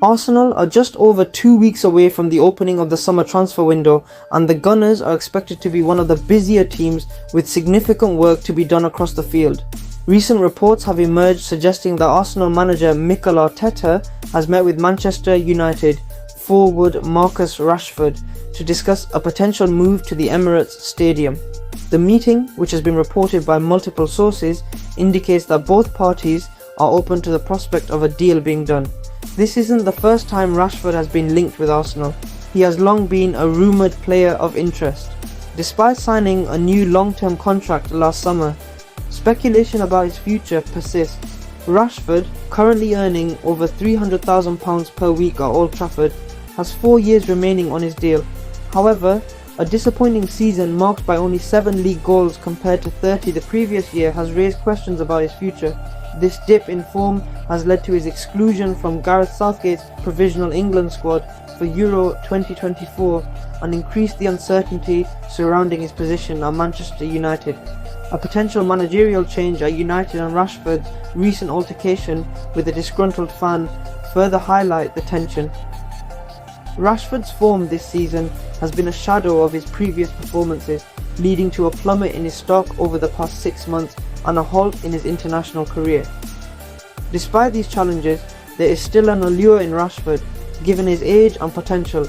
Arsenal are just over 2 weeks away from the opening of the summer transfer window, and the Gunners are expected to be one of the busier teams with significant work to be done across the field. Recent reports have emerged suggesting that Arsenal manager Mikel Arteta has met with Manchester United forward Marcus Rashford to discuss a potential move to the Emirates stadium. The meeting, which has been reported by multiple sources, indicates that both parties are open to the prospect of a deal being done. This isn't the first time Rashford has been linked with Arsenal. He has long been a rumoured player of interest. Despite signing a new long-term contract last summer, speculation about his future persists. Rashford, currently earning over £300,000 per week at Old Trafford, has 4 years remaining on his deal. However, a disappointing season marked by only 7 league goals compared to 30 the previous year has raised questions about his future. This dip in form has led to his exclusion from Gareth Southgate's provisional England squad for Euro 2024 and increased the uncertainty surrounding his position at Manchester United. A potential managerial change at United and Rashford's recent altercation with a disgruntled fan further highlight the tension. Rashford's form this season has been a shadow of his previous performances, leading to a plummet in his stock over the past 6 months and a halt in his international career. Despite these challenges, there is still an allure in Rashford, given his age and potential.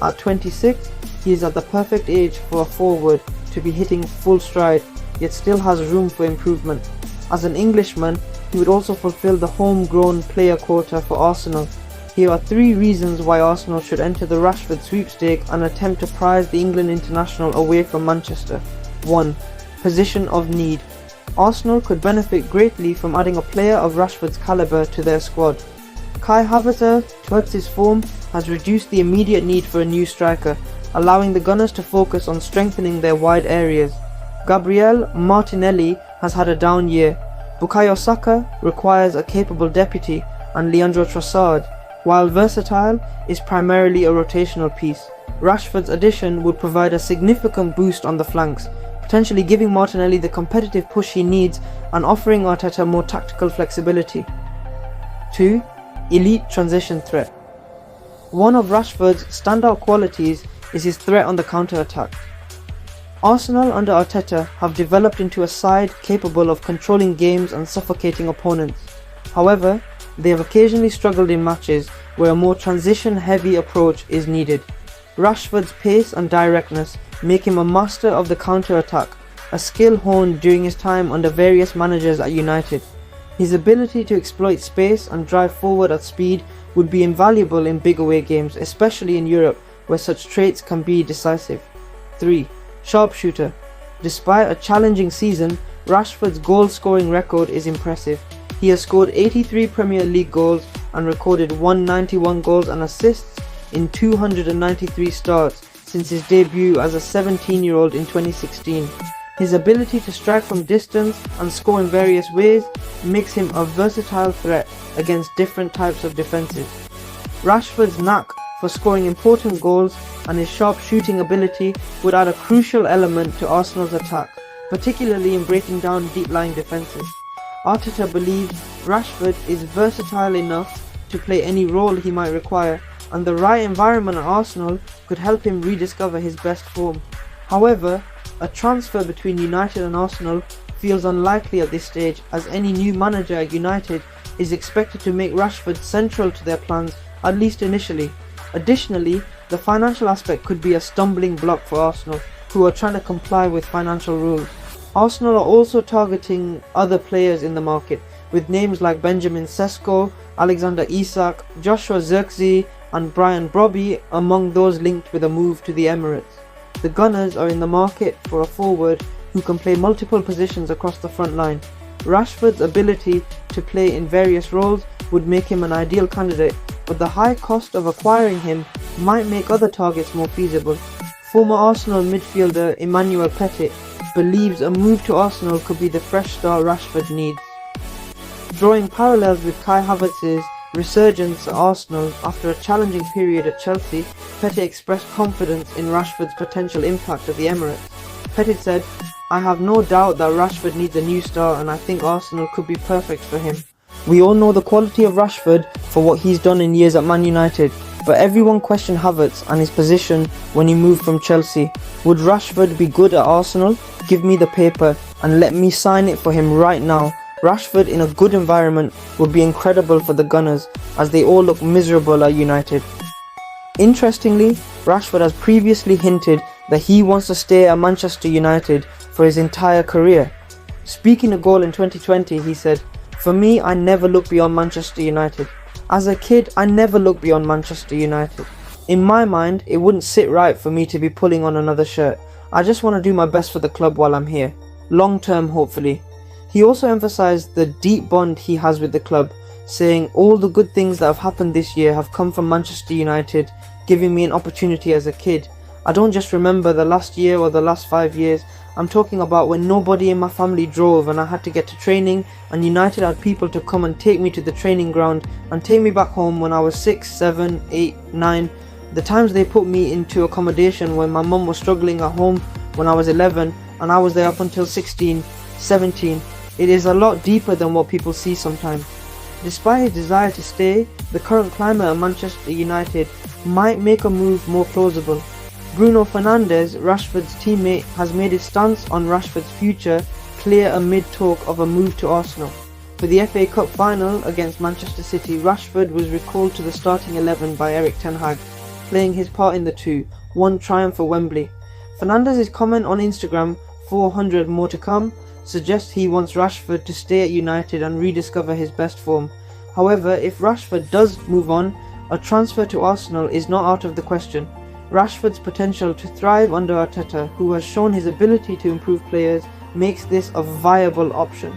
At 26, he is at the perfect age for a forward to be hitting full stride, yet still has room for improvement. As an Englishman, he would also fulfill the homegrown player quota for Arsenal. Here are 3 reasons why Arsenal should enter the Rashford sweepstake and attempt to prize the England international away from Manchester. 1. Position of need. Arsenal could benefit greatly from adding a player of Rashford's calibre to their squad. Kai Havertz's form has reduced the immediate need for a new striker, allowing the Gunners to focus on strengthening their wide areas. Gabriel Martinelli has had a down year. Bukayo Saka requires a capable deputy, and Leandro Trossard, while versatile, is primarily a rotational piece. Rashford's addition would provide a significant boost on the flanks, potentially giving Martinelli the competitive push he needs and offering Arteta more tactical flexibility. 2. Elite transition threat. One of Rashford's standout qualities is his threat on the counter-attack. Arsenal under Arteta have developed into a side capable of controlling games and suffocating opponents. However, they have occasionally struggled in matches where a more transition-heavy approach is needed. Rashford's pace and directness make him a master of the counter-attack, a skill honed during his time under various managers at United. His ability to exploit space and drive forward at speed would be invaluable in big away games, especially in Europe, where such traits can be decisive. 3. Sharpshooter. Despite a challenging season, Rashford's goal-scoring record is impressive. He has scored 83 Premier League goals and recorded 191 goals and assists in 293 starts since his debut as a 17-year-old in 2016. His ability to strike from distance and score in various ways makes him a versatile threat against different types of defences. Rashford's knack for scoring important goals and his sharp shooting ability would add a crucial element to Arsenal's attack, particularly in breaking down deep-lying defences. Arteta believes Rashford is versatile enough to play any role he might require, and the right environment at Arsenal could help him rediscover his best form. However, a transfer between United and Arsenal feels unlikely at this stage, as any new manager at United is expected to make Rashford central to their plans, at least initially. Additionally, the financial aspect could be a stumbling block for Arsenal, who are trying to comply with financial rules. Arsenal are also targeting other players in the market, with names like Benjamin Sesko, Alexander Isak, Joshua Zirkzee and Brian Brobby among those linked with a move to the Emirates. The Gunners are in the market for a forward who can play multiple positions across the front line. Rashford's ability to play in various roles would make him an ideal candidate, but the high cost of acquiring him might make other targets more feasible. Former Arsenal midfielder Emmanuel Petit believes a move to Arsenal could be the fresh start Rashford needs. Drawing parallels with Kai Havertz's resurgence at Arsenal after a challenging period at Chelsea, Petit expressed confidence in Rashford's potential impact at the Emirates. Petit said, "I have no doubt that Rashford needs a new start and I think Arsenal could be perfect for him. We all know the quality of Rashford for what he's done in years at Man United, but everyone questioned Havertz and his position when he moved from Chelsea. Would Rashford be good at Arsenal? Give me the paper and let me sign it for him right now. Rashford in a good environment would be incredible for the Gunners, as they all look miserable at United. Interestingly, Rashford has previously hinted that he wants to stay at Manchester United for his entire career. Speaking a goal in 2020, he said, "For me, I never look beyond Manchester United. As a kid, I never looked beyond Manchester United. In my mind, it wouldn't sit right for me to be pulling on another shirt. I just want to do my best for the club while I'm here. Long term, hopefully." He also emphasised the deep bond he has with the club, saying, "All the good things that have happened this year have come from Manchester United, giving me an opportunity as a kid. I don't just remember the last year or the last 5 years. I'm talking about when nobody in my family drove and I had to get to training, and United had people to come and take me to the training ground and take me back home when I was 6, 7, 8, 9. The times they put me into accommodation when my mum was struggling at home when I was 11 and I was there up until 16, 17. It is a lot deeper than what people see sometimes." Despite his desire to stay, the current climate at Manchester United might make a move more plausible. Bruno Fernandes, Rashford's teammate, has made his stance on Rashford's future clear amid talk of a move to Arsenal. For the FA Cup final against Manchester City, Rashford was recalled to the starting 11 by Erik ten Hag, playing his part in the 2-1 triumph for Wembley. Fernandes' comment on Instagram, 400 more to come, suggests he wants Rashford to stay at United and rediscover his best form. However, if Rashford does move on, a transfer to Arsenal is not out of the question. Rashford's potential to thrive under Arteta, who has shown his ability to improve players, makes this a viable option.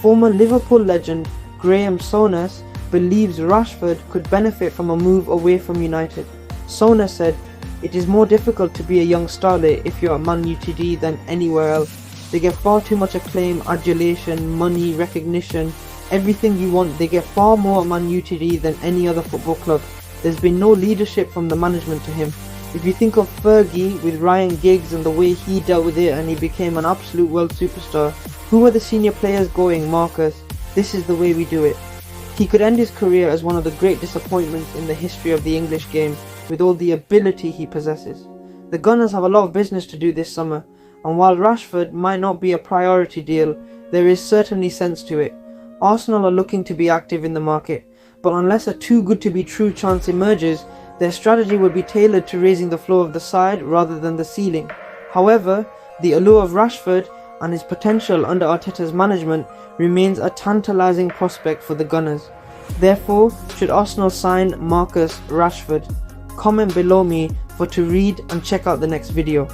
Former Liverpool legend Graham Souness believes Rashford could benefit from a move away from United. Souness said, "It is more difficult to be a young starlet if you're at Man United than anywhere else. They get far too much acclaim, adulation, money, recognition, everything you want. They get far more at Man United than any other football club. There's been no leadership from the management to him. If you think of Fergie with Ryan Giggs and the way he dealt with it and he became an absolute world superstar, who are the senior players going, Marcus? This is the way we do it." He could end his career as one of the great disappointments in the history of the English game, with all the ability he possesses. The Gunners have a lot of business to do this summer, and while Rashford might not be a priority deal, there is certainly sense to it. Arsenal are looking to be active in the market, but unless a too good to be true chance emerges, their strategy would be tailored to raising the floor of the side rather than the ceiling. However, the allure of Rashford and his potential under Arteta's management remains a tantalizing prospect for the Gunners. Therefore, should Arsenal sign Marcus Rashford? Comment below me for to read and check out the next video.